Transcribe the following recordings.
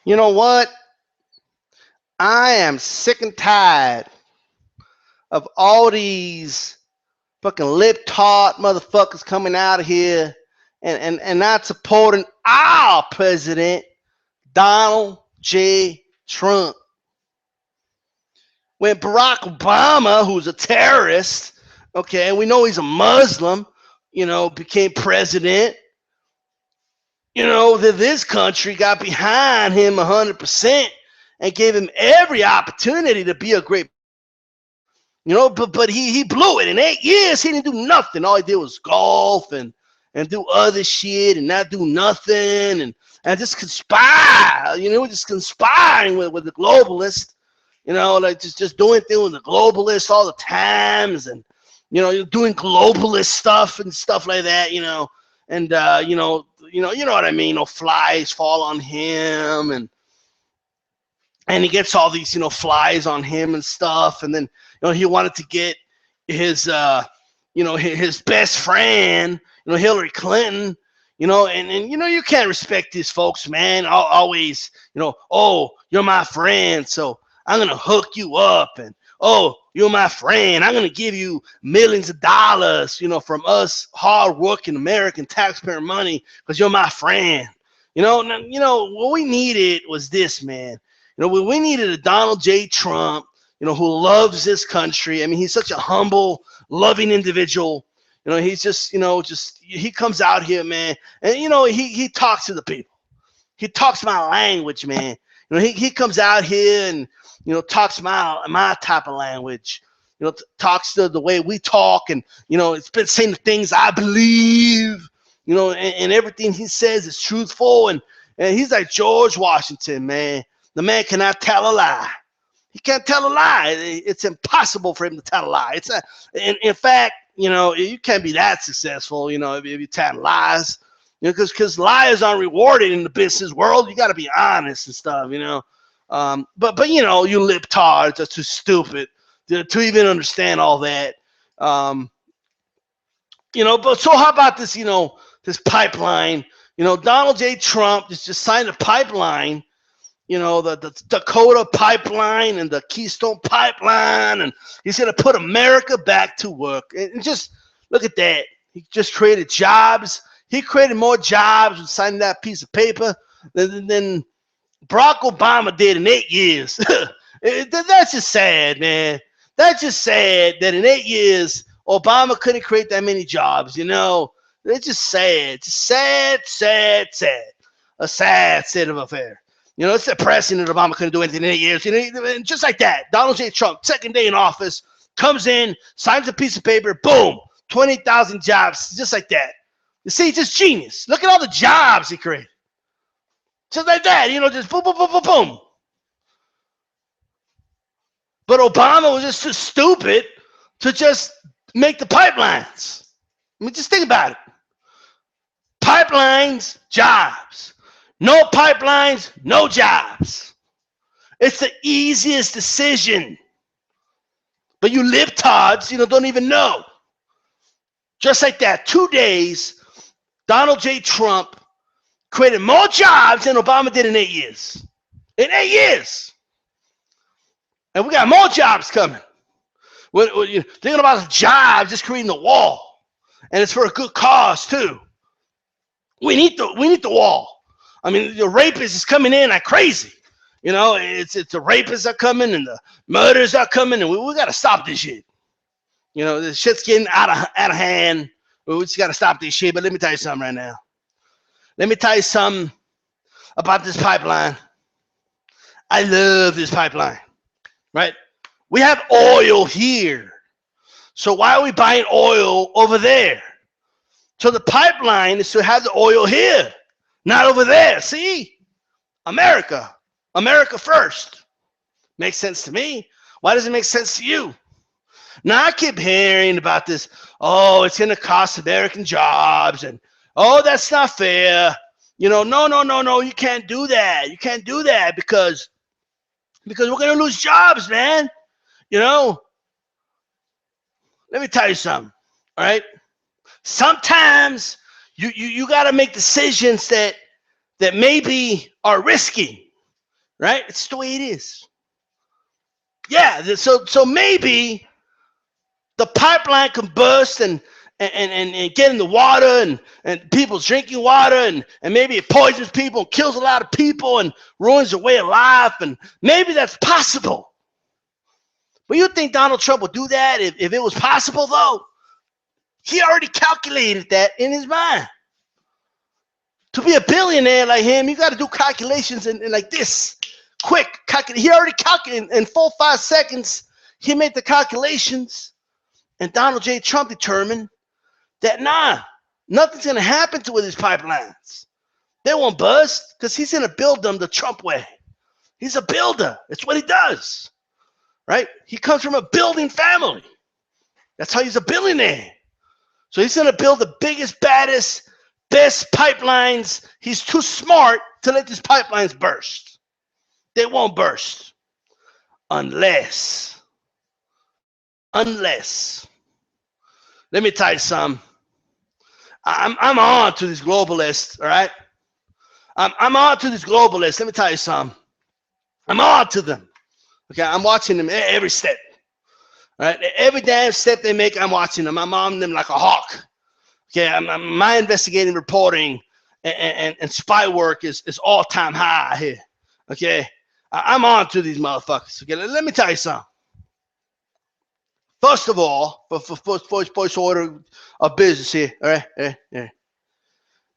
You know what? I am sick and tired of all these fucking lip tart motherfuckers coming out of here and not supporting our president, Donald J. Trump. When Barack Obama, who's a terrorist, okay, and we know he's a Muslim, became president, that this country got behind him 100% and gave him every opportunity to be a great, but he blew it. In 8 years, he didn't do nothing. All he did was golf and do other shit and not do nothing and just conspire. Just conspiring with the globalists. Like just doing things with the globalists all the times, and doing globalist stuff and stuff like that. And you know what I mean. Flies fall on him, and he gets all these flies on him and stuff, and then he wanted to get his his best friend, Hillary Clinton, and you can't respect these folks, man. Always, oh, you're my friend, so I'm gonna hook you up, and oh, you're my friend, I'm gonna give you millions of dollars, from us hard-working American taxpayer money, because you're my friend. What we needed was this, man. We needed a Donald J. Trump, who loves this country. I mean, he's such a humble, loving individual. He's just he comes out here, man, and he talks to the people. He talks my language, man. He comes out here and talks my type of language. Talks to the way we talk, and it's been saying the things I believe. And everything he says is truthful, and he's like George Washington, man. The man cannot tell a lie. He can't tell a lie. It's impossible for him to tell a lie. In fact, you can't be that successful, if you tell lies, because liars aren't rewarded in the business world. You got to be honest and stuff, but you libtards are too stupid to even understand all that. But so how about this, this pipeline? Donald J. Trump just signed a pipeline, the Dakota pipeline and the Keystone pipeline, and he's going to put America back to work. And just look at that. He just created jobs. He created more jobs with signing that piece of paper than Barack Obama did in 8 years. That's just sad, man. That's just sad that in 8 years, Obama couldn't create that many jobs, It's just sad. Just sad, sad, sad. A sad state of affair. It's depressing that Obama couldn't do anything in 8 years. And just like that, Donald J. Trump, second day in office, comes in, signs a piece of paper, boom, 20,000 jobs, just like that. You see, just genius. Look at all the jobs he created. Just like that, just boom, boom, boom, boom, boom. But Obama was just too stupid to just make the pipelines. I mean, just think about it. Pipelines, jobs. No pipelines, no jobs. It's the easiest decision. But you libtards, don't even know. Just like that, 2 days, Donald J. Trump created more jobs than Obama did in 8 years. In 8 years. And we got more jobs coming. You're thinking about the jobs, just creating the wall. And it's for a good cause, too. We need the wall. I mean, the rapists is coming in like crazy. It's the rapists are coming and the murders are coming, and we got to stop this shit. This shit's getting out of hand. We just got to stop this shit. But let me tell you something right now. Let me tell you something about this pipeline. I love this pipeline, right? We have oil here. So why are we buying oil over there? So the pipeline is to have the oil here, not over there. See? America. America first. Makes sense to me. Why does it make sense to you? Now I keep hearing about this. Oh, it's going to cost American jobs. And, oh, that's not fair. No. You can't do that. You can't do that because we're going to lose jobs, man. Let me tell you something. All right? Sometimes you got to make decisions that maybe are risky. right? It's the way it is. Yeah, so maybe the pipeline can burst and get in the water and people's drinking water and maybe it poisons people and kills a lot of people and ruins their way of life, and maybe that's possible. But you think Donald Trump would do that if it was possible, though? He already calculated that in his mind. To be a billionaire like him, you got to do calculations and like this. Quick. He already calculated in 4-5 seconds. He made the calculations. And Donald J. Trump determined that, nothing's going to happen to with his pipelines. They won't bust because he's going to build them the Trump way. He's a builder. It's what he does, right? He comes from a building family. That's how he's a billionaire. So he's going to build the biggest, baddest, best pipelines. He's too smart to let these pipelines burst. They won't burst unless, let me tell you something. I'm on to these globalists, all right? I'm on to these globalists. Let me tell you something. I'm on to them. Okay, I'm watching them every step. All right, every damn step they make, I'm watching them. I'm on them like a hawk. Okay, my investigating reporting and spy work is all-time high here. Okay, I'm on to these motherfuckers. Okay, let me tell you something. First of all, for first order of business here, all right?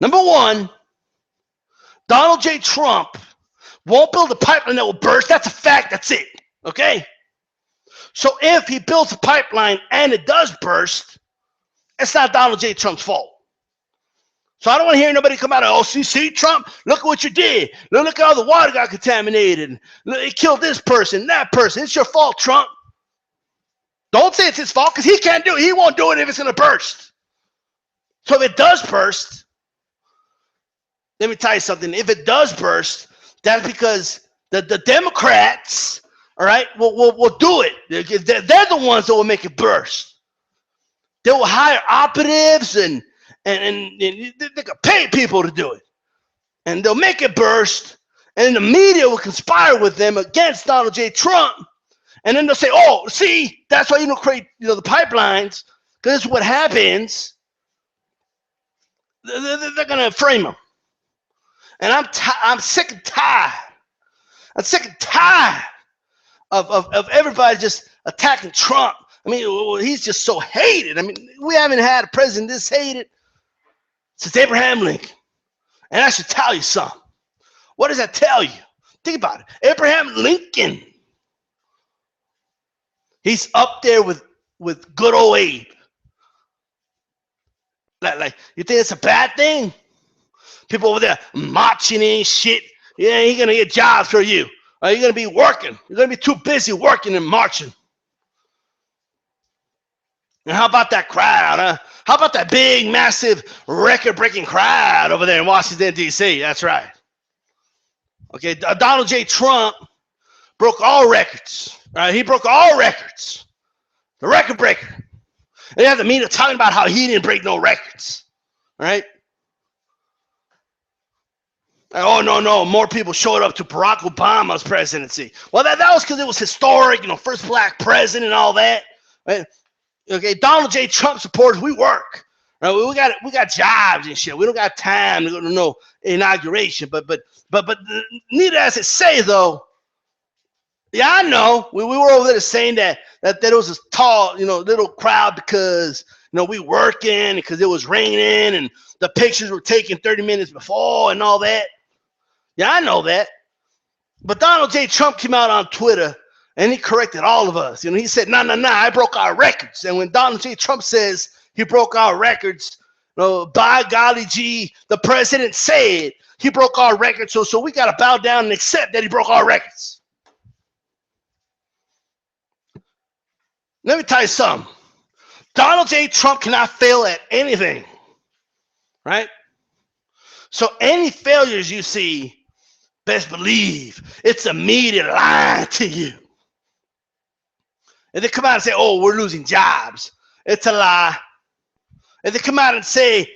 Number one, Donald J. Trump won't build a pipeline that will burst. That's a fact. That's it. Okay? So if he builds a pipeline and it does burst, it's not Donald J. Trump's fault. So I don't want to hear nobody come out of, oh, see, Trump, look at what you did. Look at how the water got contaminated. It killed this person, that person. It's your fault, Trump. Don't say it's his fault because he can't do it. He won't do it if it's going to burst. So if it does burst, let me tell you something. If it does burst, that's because the Democrats, all right, will do it. They're the ones that will make it burst. They will hire operatives and they can pay people to do it. And they'll make it burst. And the media will conspire with them against Donald J. Trump. And then they'll say, oh, see, that's why you don't create the pipelines, because this is what happens. They're going to frame them. And I'm sick and tired. I'm sick and tired of everybody just attacking Trump. I mean, he's just so hated. I mean, we haven't had a president this hated since Abraham Lincoln. And I should tell you something. What does that tell you? Think about it. Abraham Lincoln. He's up there with good old Abe. Like, you think it's a bad thing? People over there marching and shit. Yeah, he's going to get jobs for you. Or you're going to be working. You're going to be too busy working and marching. And how about that crowd, huh? How about that big, massive, record-breaking crowd over there in Washington, D.C.? That's right. Okay, Donald J. Trump broke all records. He broke all records. The record breaker. And you have the media talking about how he didn't break no records. All right? Oh, no. More people showed up to Barack Obama's presidency. Well, that was because it was historic, first black president and all that. Right? Okay, Donald J. Trump supporters, we work. Right? We got jobs and shit. We don't got time to go to no inauguration. But needless to say, though, yeah, I know. We were over there saying that it was a tall, little crowd because, we working because it was raining and the pictures were taken 30 minutes before and all that. Yeah, I know that. But Donald J. Trump came out on Twitter and he corrected all of us. He said, no, I broke our records. And when Donald J. Trump says he broke our records, by golly gee, the president said he broke our records. So we got to bow down and accept that he broke our records. Let me tell you something. Donald J. Trump cannot fail at anything, right? So any failures you see, best believe it's the media lying to you. If they come out and say, oh, we're losing jobs, it's a lie. If they come out and say,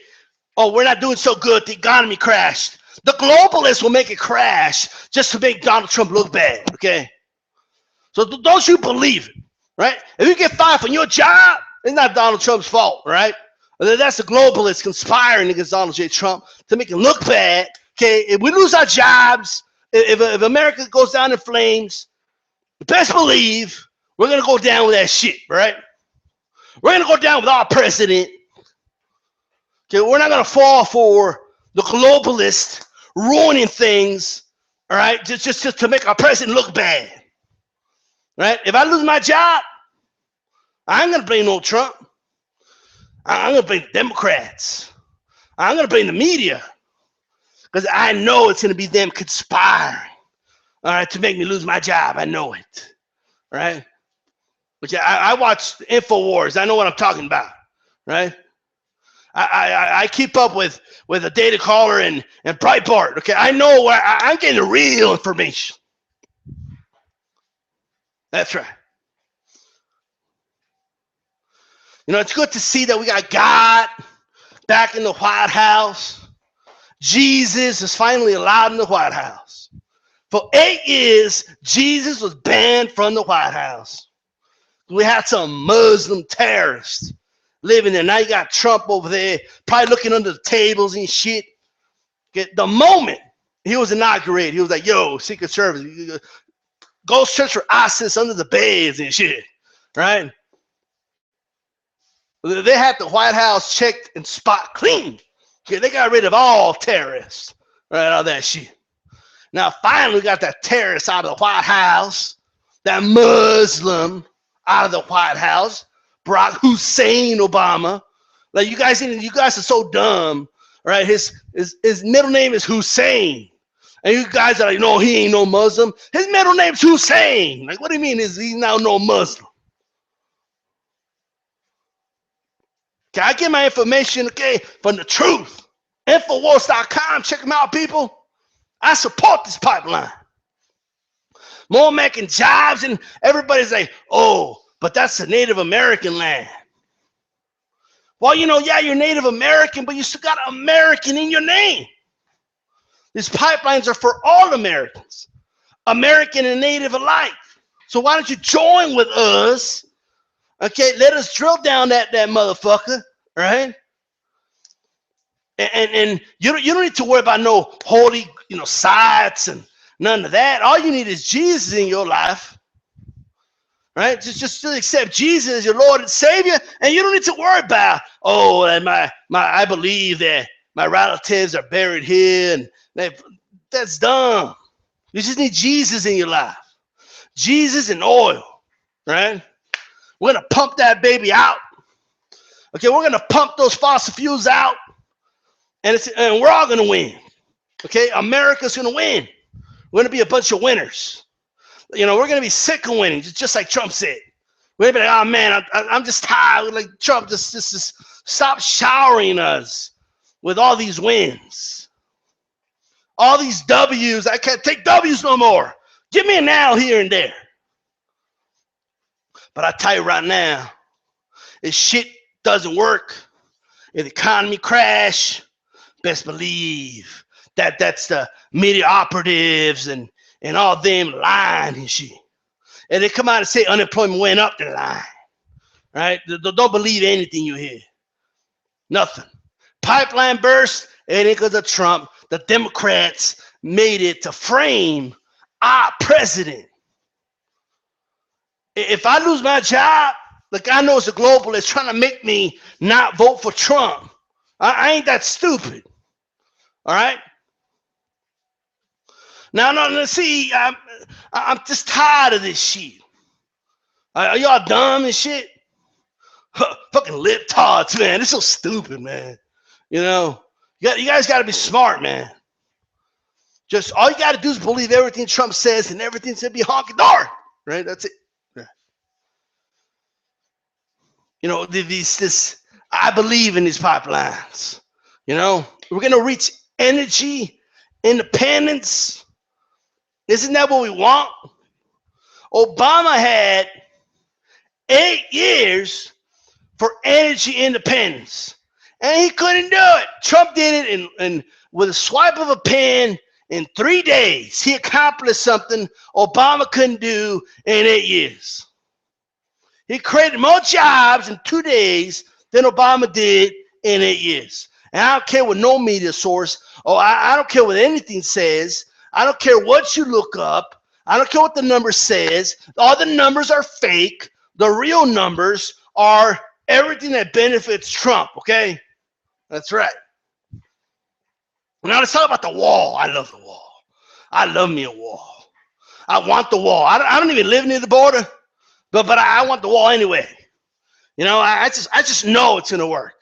oh, we're not doing so good, the economy crashed, The globalists will make it crash just to make Donald Trump look bad, okay? So don't you believe it, right? If you get fired from your job, it's not Donald Trump's fault, right? That's the globalists conspiring against Donald J. Trump to make him look bad, okay? If we lose our jobs, if America goes down in flames, best believe we're going to go down with that shit, right? We're going to go down with our president. Okay, we're not going to fall for the globalists ruining things, all right, just to make our president look bad, right? If I lose my job, I ain't going to blame no Trump. I'm going to blame the Democrats. I'm going to blame the media because I know it's going to be them conspiring, all right, to make me lose my job. I know it, right? But yeah, I watch InfoWars. I know what I'm talking about, right? I keep up with a data caller and Breitbart. Okay, I know where I'm getting the real information. That's right. You know, it's good to see that we got God back in the White House. Jesus is finally allowed in the White House. For 8 years, Jesus was banned from the White House. We had some Muslim terrorists living there. Now you got Trump over there, probably looking under the tables and shit. The moment he was inaugurated, he was like, yo, Secret Service, go search for ISIS under the beds and shit, right? They had the White House checked and spot clean. Okay, they got rid of all terrorists, right, all that shit. Now, finally, we got that terrorist out of the White House, that Muslim out of the White House, Barack Hussein Obama. Like, you guys are so dumb, right? His middle name is Hussein. And you guys are like, no, he ain't no Muslim. His middle name's Hussein. Like, what do you mean he's now no Muslim? Okay, I get my information, okay, from the truth. Infowars.com, check them out, people. I support this pipeline. More making jobs, and everybody's like, oh, but that's a Native American land. Well, you know, yeah, you're Native American, but you still got American in your name. These pipelines are for all Americans, American and Native alike. So why don't you join with us? Okay, let us drill down that motherfucker, right? And you don't need to worry about no holy, sites and none of that. All you need is Jesus in your life, right? Just accept Jesus as your Lord and Savior, and you don't need to worry about, oh, and I believe that my relatives are buried here, and that's dumb. You just need Jesus in your life, Jesus and oil, right? We're gonna pump that baby out. Okay, we're gonna pump those fossil fuels out. And we're all going to win. Okay, America's going to win. We're going to be a bunch of winners. We're going to be sick of winning, just like Trump said. We're going to be like, oh, man, I'm just tired. Like, Trump, just stop showering us with all these wins. All these W's. I can't take W's no more. Give me an L here and there. But I tell you right now, if shit doesn't work, if the economy crash, best believe that's the media operatives and all them lying and shit. And they come out and say unemployment went up the line, right? Don't believe anything you hear. Nothing. Pipeline burst, it ain't because of Trump. The Democrats made it to frame our president. If I lose my job, like I know it's a globalist trying to make me not vote for Trump. I ain't that stupid. All right. Now, let's see. I'm just tired of this shit. Are y'all dumb and shit? Fucking libtards, man. It's so stupid, man. You guys got to be smart, man. Just all you got to do is believe everything Trump says, and everything's gonna be honky dory, right? That's it. I believe in these pipelines. We're going to reach energy independence. Isn't that what we want? Obama had 8 years for energy independence. And he couldn't do it. Trump did it in with a swipe of a pen in 3 days. He accomplished something Obama couldn't do in 8 years. He created more jobs in 2 days than Obama did in 8 years. And I don't care what no media source, or I don't care what anything says. I don't care what you look up. I don't care what the number says. All the numbers are fake. The real numbers are everything that benefits Trump, okay? That's right. Now let's talk about the wall. I love the wall. I love me a wall. I want the wall. I don't even live near the border, but I want the wall anyway. You know, I just know it's gonna work.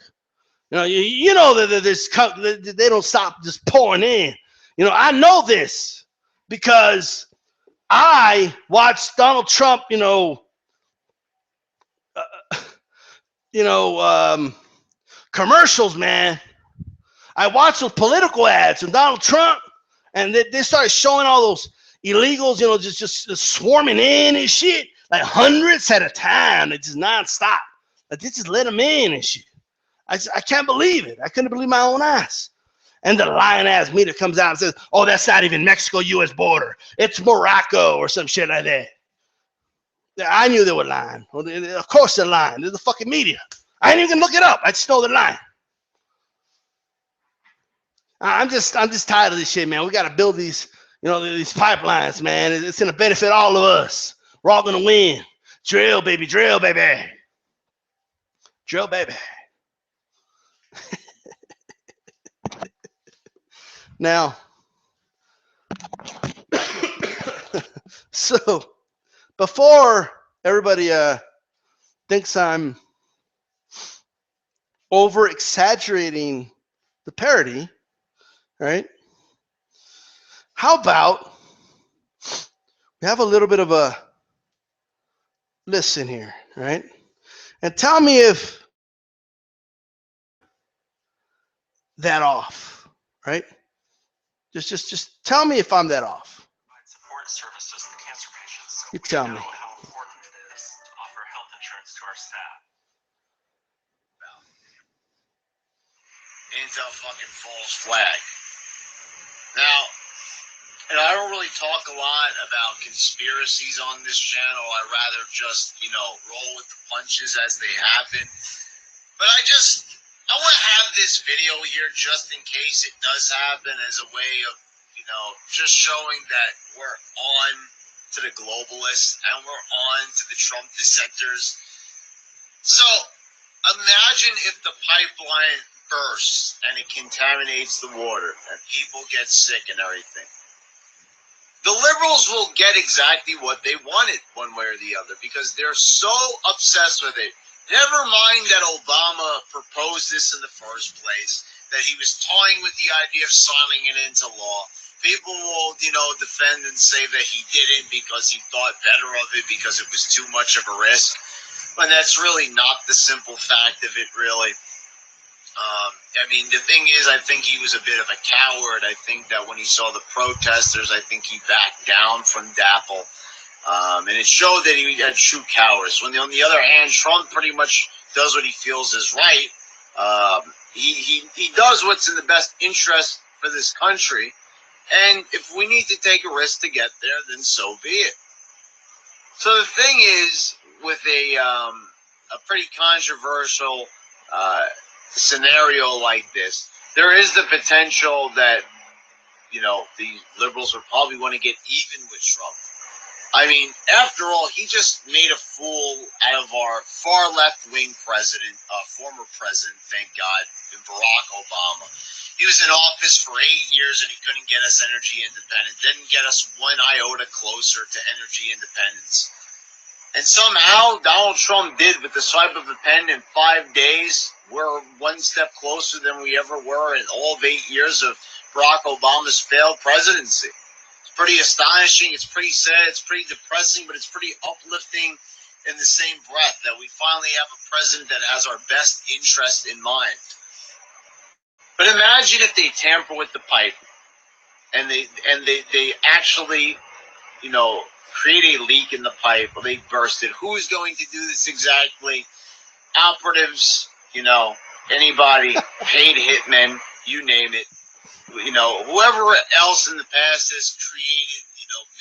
You know, you know that they don't stop just pouring in. You know, I know this because I watched Donald Trump. Commercials, man. I watched those political ads from Donald Trump, and they started showing all those illegals, just swarming in and shit, like hundreds at a time. They just nonstop. Like they just let them in and shit. I can't believe it. I couldn't believe my own eyes. And the lying ass media comes out and says, "Oh, that's not even Mexico-U.S. border. It's Morocco or some shit like that." Yeah, I knew they were lying. Well, of course they're lying. They're the fucking media. I ain't even gonna look it up. I just know they're lying. I'm just tired of this shit, man. We got to build these pipelines, man. It's gonna benefit all of us. We're all gonna win. Drill, baby, drill, baby, drill, baby. Now, so before everybody thinks I'm over exaggerating the parody, right? How about we have a little bit of a listen here, right? And tell me if that off, right? Just tell me if I'm that off. Support services to cancer patients. So you tell me. How important it is to offer health insurance to our staff. It's a fucking false flag. Now, I don't really talk a lot about conspiracies on this channel. I rather just, roll with the punches as they happen. But I want to have this video here just in case it does happen as a way of, just showing that we're on to the globalists and we're on to the Trump dissenters. So imagine if the pipeline bursts and it contaminates the water and people get sick and everything. The liberals will get exactly what they wanted one way or the other because they're so obsessed with it. Never mind that Obama proposed this in the first place, that he was toying with the idea of signing it into law. People will, defend and say that he didn't because he thought better of it because it was too much of a risk. When that's really not the simple fact of it, really. The thing is, I think he was a bit of a coward. I think that when he saw the protesters, I think he backed down from DAPL. And it showed that he had true cowardice. When, on the other hand, Trump pretty much does what he feels is right. He does what's in the best interest for this country. And if we need to take a risk to get there, then so be it. So the thing is, with a pretty controversial scenario like this, there is the potential that, the liberals would probably want to get even with Trump. After all, he just made a fool out of our far left-wing president, former president, thank God, Barack Obama. He was in office for 8 years and he couldn't get us energy independence, didn't get us one iota closer to energy independence. And somehow Donald Trump did, with the swipe of a pen in 5 days. We're one step closer than we ever were in all of 8 years of Barack Obama's failed presidency. It's pretty astonishing. It's pretty sad. It's pretty depressing, but it's pretty uplifting in the same breath that we finally have a president that has our best interest in mind. But imagine if they tamper with the pipe and they actually, create a leak in the pipe or they burst it. Who's going to do this exactly? Operatives, anybody, paid hitmen, you name it. Whoever else in the past has created,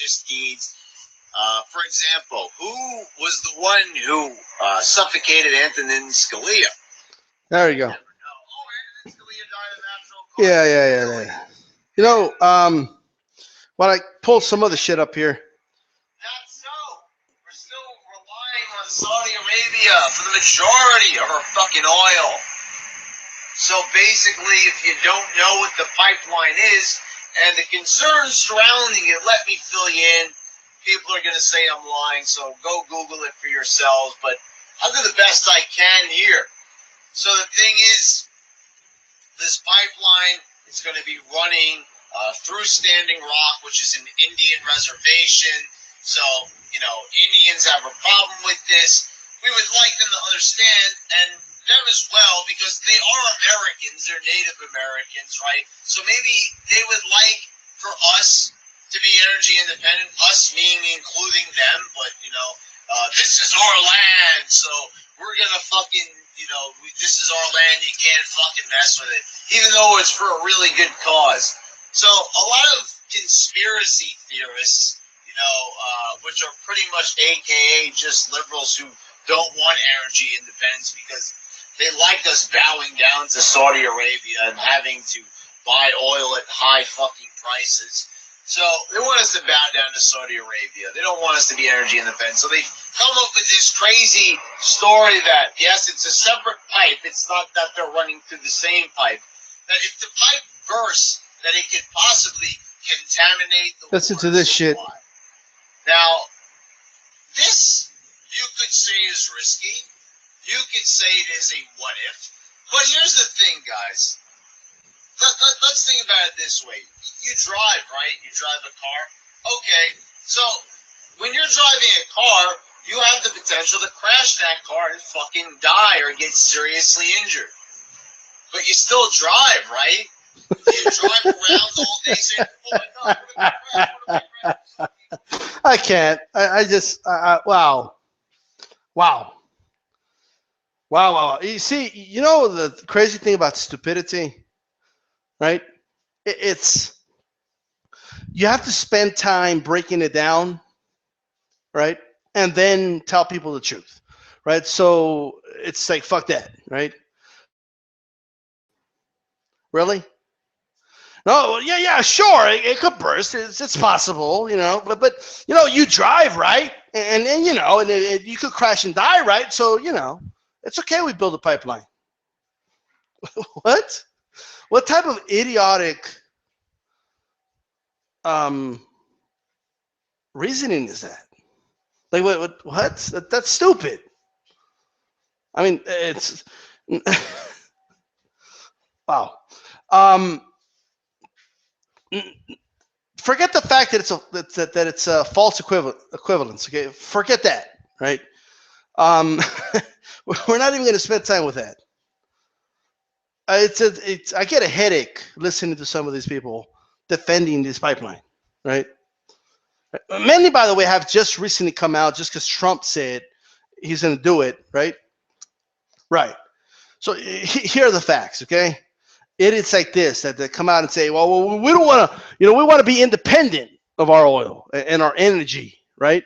misdeeds. For example, who was the one who suffocated Antonin Scalia? There you go. Oh, Antonin Scalia died of natural causes. Yeah. Well, I pulled some other shit up here. Not so. We're still relying on Saudi Arabia for the majority of our fucking oil. So basically, if you don't know what the pipeline is and the concerns surrounding it, let me fill you in. People are going to say I'm lying, so go Google it for yourselves. But I'll do the best I can here. So the thing is, this pipeline is going to be running through Standing Rock, which is an Indian reservation. So, Indians have a problem with this. We would like them to understand, and them as well, because they are Americans. They're Native Americans, right? So maybe they would like for us to be energy independent, us meaning including them, but, this is our land, so we're going to fucking, this is our land, you can't fucking mess with it, even though it's for a really good cause. So a lot of conspiracy theorists, which are pretty much AKA just liberals who don't want energy independence because they like us bowing down to Saudi Arabia and having to buy oil at high fucking prices. So they want us to bow down to Saudi Arabia. They don't want us to be energy independent. So they come up with this crazy story that, yes, it's a separate pipe. It's not that they're running through the same pipe. That if the pipe bursts, that it could possibly contaminate the water Listen to this shit. supply. Now, this you could say is risky. You could say it is a what if. But here's the thing, guys. Let's think about it this way. You drive, right? You drive a car. Okay, so when you're driving a car, you have the potential to crash that car and fucking die or get seriously injured. But you still drive, right? You drive around all day saying, oh my God, what if I crash? What if I crash? I can't. Wow. You see, the crazy thing about stupidity, right? It's you have to spend time breaking it down, right? And then tell people the truth, right? So it's like, fuck that, right? Really? No, yeah, sure. It could burst. It's possible, but you drive, right? And you could crash and die, right? So, it's okay we build a pipeline. What? What type of idiotic reasoning is that? Like, what? That's stupid. I mean, it's wow. Forget the fact that it's a false equivalence. Okay, forget that. Right? We're not even going to spend time with that. I get a headache listening to some of these people defending this pipeline. Right? Many, by the way, have just recently come out just because Trump said he's going to do it. Right? Right. So here are the facts. Okay. It's like this that they come out and say, well, we don't want to, we want to be independent of our oil and our energy, right?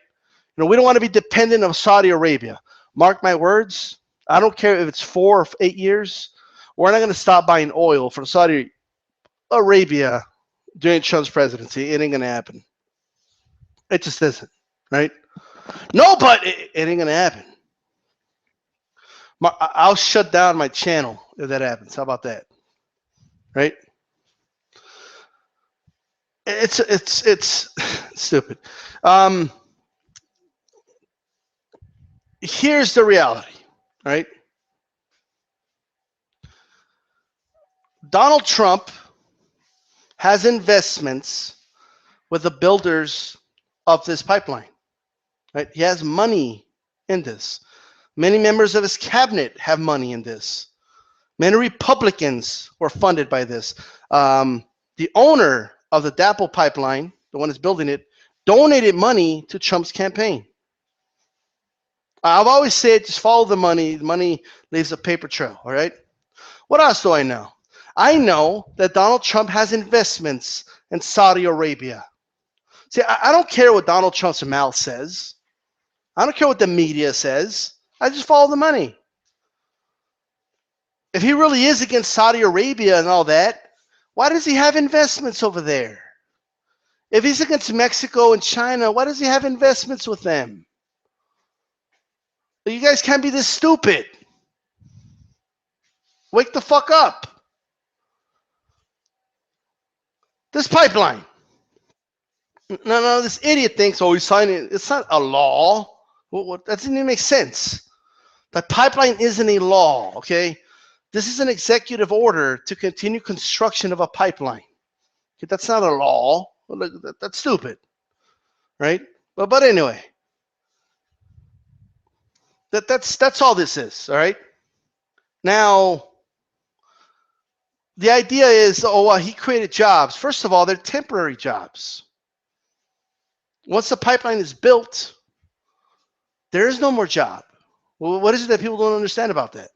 We don't want to be dependent of Saudi Arabia. Mark my words. I don't care if it's 4 or 8 years. We're not going to stop buying oil from Saudi Arabia during Trump's presidency. It ain't going to happen. It just isn't, right? No, but it ain't going to happen. I'll shut down my channel if that happens. How about that? Right? It's stupid. Here's the reality, right? Donald Trump has investments with the builders of this pipeline, right? He has money in this. Many members of his cabinet have money in this. Many Republicans were funded by this. The owner of the DAPL pipeline, the one that's building it, donated money to Trump's campaign. I've always said just follow the money. The money leaves a paper trail, all right? What else do I know? I know that Donald Trump has investments in Saudi Arabia. See, I don't care what Donald Trump's mouth says. I don't care what the media says. I just follow the money. If he really is against Saudi Arabia and all that, why does he have investments over there? If he's against Mexico and China, why does he have investments with them? You guys can't be this stupid. Wake the fuck up. This pipeline. No, this idiot thinks, oh, he's signing. It's not a law. That doesn't even make sense. The pipeline isn't a law, okay? This is an executive order to continue construction of a pipeline. Okay, that's not a law. That's stupid, right? But anyway, that's all this is, all right? Now, the idea is, oh, well, he created jobs. First of all, they're temporary jobs. Once the pipeline is built, there is no more job. Well, what is it that people don't understand about that?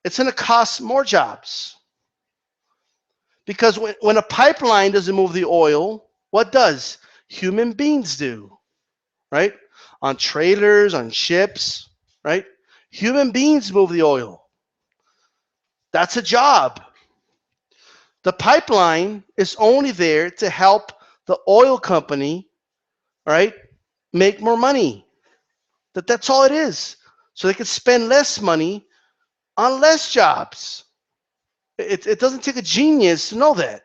It's going to cost more jobs. Because when a pipeline doesn't move the oil, what does? Human beings do, right? On trailers, on ships, right? Human beings move the oil. That's a job. The pipeline is only there to help the oil company, right, make more money. That's all it is. So they can spend less money on less jobs. It doesn't take a genius to know that.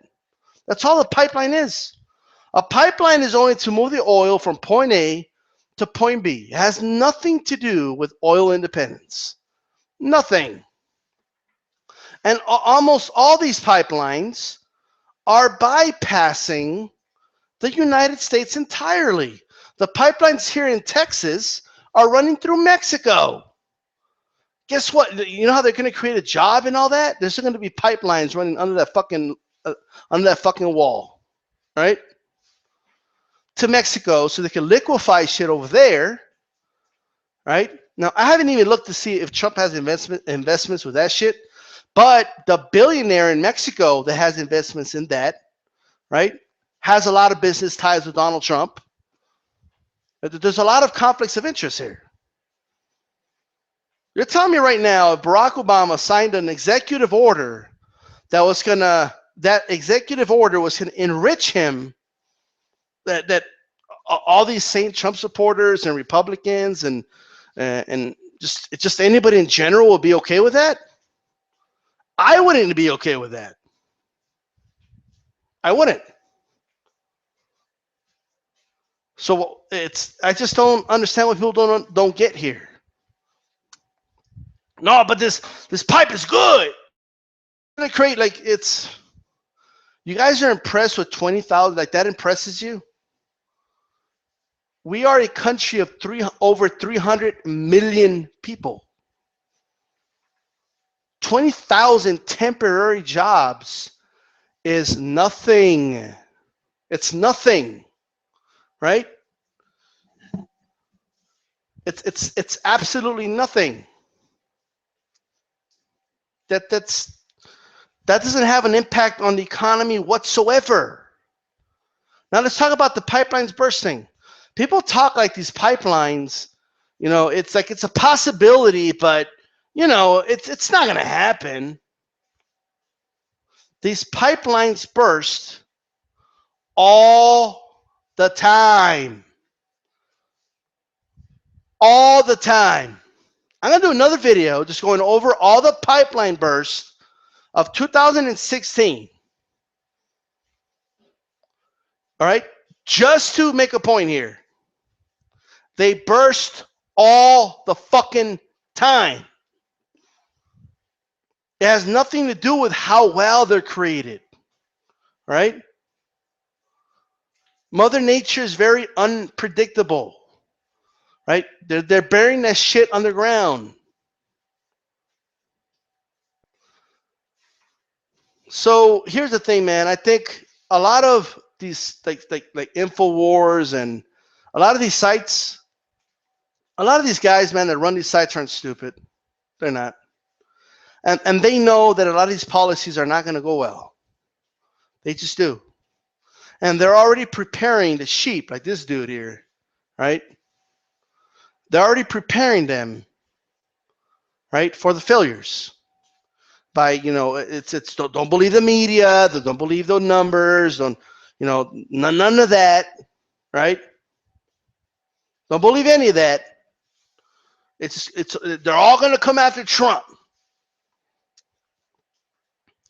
That's all a pipeline is. A pipeline is only to move the oil from point A to point B. It has nothing to do with oil independence. Nothing. And almost all these pipelines are bypassing the United States entirely. The pipelines here in Texas are running through Mexico. Guess what? You know how they're going to create a job and all that? There's going to be pipelines running under that fucking wall, right? To Mexico, so they can liquefy shit over there, right? Now, I haven't even looked to see if Trump has investments with that shit, but the billionaire in Mexico that has investments in that, right, has a lot of business ties with Donald Trump. There's a lot of conflicts of interest here. You're telling me right now if Barack Obama signed an executive order that executive order was going to enrich him, that all these Saint Trump supporters and Republicans and just anybody in general would be okay with that? I wouldn't be okay with that. I wouldn't. So I just don't understand what people don't get here. No, but this pipe is good. It's gonna create you guys are impressed with 20,000, like that impresses you? We are a country of over 300 million people. 20,000 temporary jobs is nothing. It's nothing, right? It's absolutely nothing. That doesn't have an impact on the economy whatsoever. Now let's talk about the pipelines bursting. People talk like these pipelines, it's like it's a possibility, but it's not going to happen. These pipelines burst all the time. All the time. I'm going to do another video just going over all the pipeline bursts of 2016. All right? Just to make a point here. They burst all the fucking time. It has nothing to do with how well they're created. Right? Mother Nature is very unpredictable. Right? They're burying that shit underground. So here's the thing, man. I think a lot of these like InfoWars and a lot of these sites, a lot of these guys, man, that run these sites aren't stupid. They're not. And they know that a lot of these policies are not going to go well. They just do. And they're already preparing the sheep, like this dude here, right? They're already preparing them, right, for the failures. By, it's don't believe the media, don't believe those numbers, don't, none of that, right? Don't believe any of that. They're all going to come after Trump.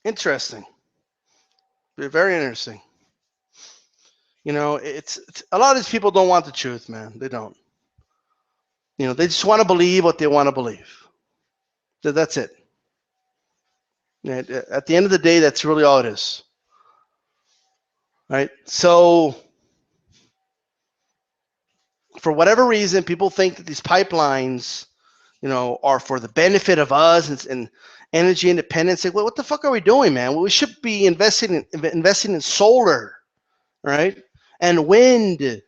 Interesting. Very interesting. It's a lot of these people don't want the truth, man. They don't. They just want to believe what they want to believe. That's it. At the end of the day, that's really all it is. Right? So, for whatever reason, people think that these pipelines, are for the benefit of us and energy independence. Like, what the fuck are we doing, man? Well, we should be investing in solar, right? And wind.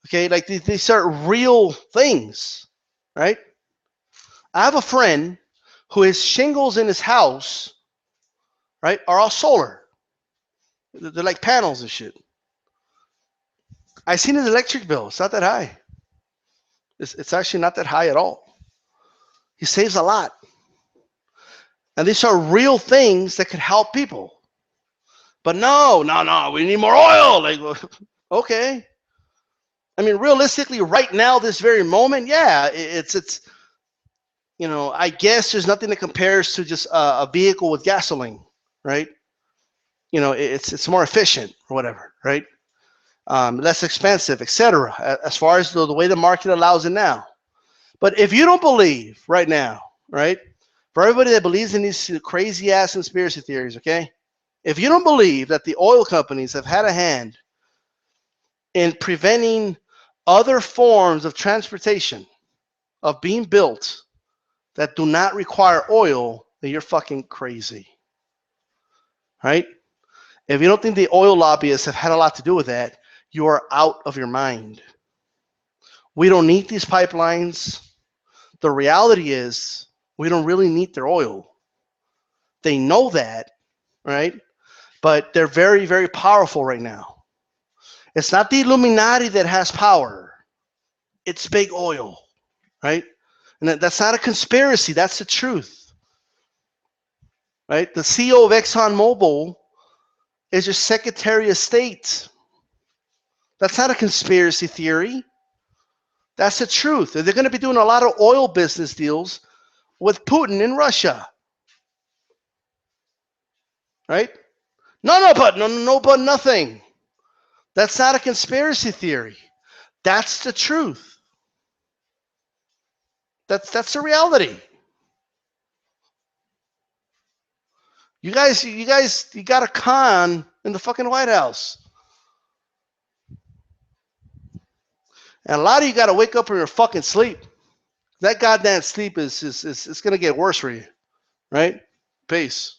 Okay, like these are real things, right? I have a friend who his shingles in his house, right, are all solar. They're like panels and shit. I seen his electric bill. It's not that high. It's actually not that high at all. He saves a lot. And these are real things that could help people. But no, we need more oil. Like, okay. I mean, realistically, right now, this very moment, yeah, it's I guess there's nothing that compares to just a vehicle with gasoline, right? It's more efficient or whatever, right? Less expensive, etc. As far as the way the market allows it now. But if you don't believe right now, right, for everybody that believes in these crazy ass conspiracy theories, okay, if you don't believe that the oil companies have had a hand in preventing other forms of transportation of being built that do not require oil, then you're fucking crazy, right? If you don't think the oil lobbyists have had a lot to do with that, you are out of your mind. We don't need these pipelines. The reality is we don't really need their oil. They know that, right? But they're very, very powerful right now. It's not the Illuminati that has power. It's big oil, right? And that's not a conspiracy. That's the truth, right? The CEO of ExxonMobil is your Secretary of State. That's not a conspiracy theory. That's the truth. They're going to be doing a lot of oil business deals with Putin in Russia, right? No, but nothing. That's not a conspiracy theory. That's the truth. That's the reality. You got a con in the fucking White House. And a lot of you got to wake up from your fucking sleep. That goddamn sleep is going to get worse for you, right? Peace.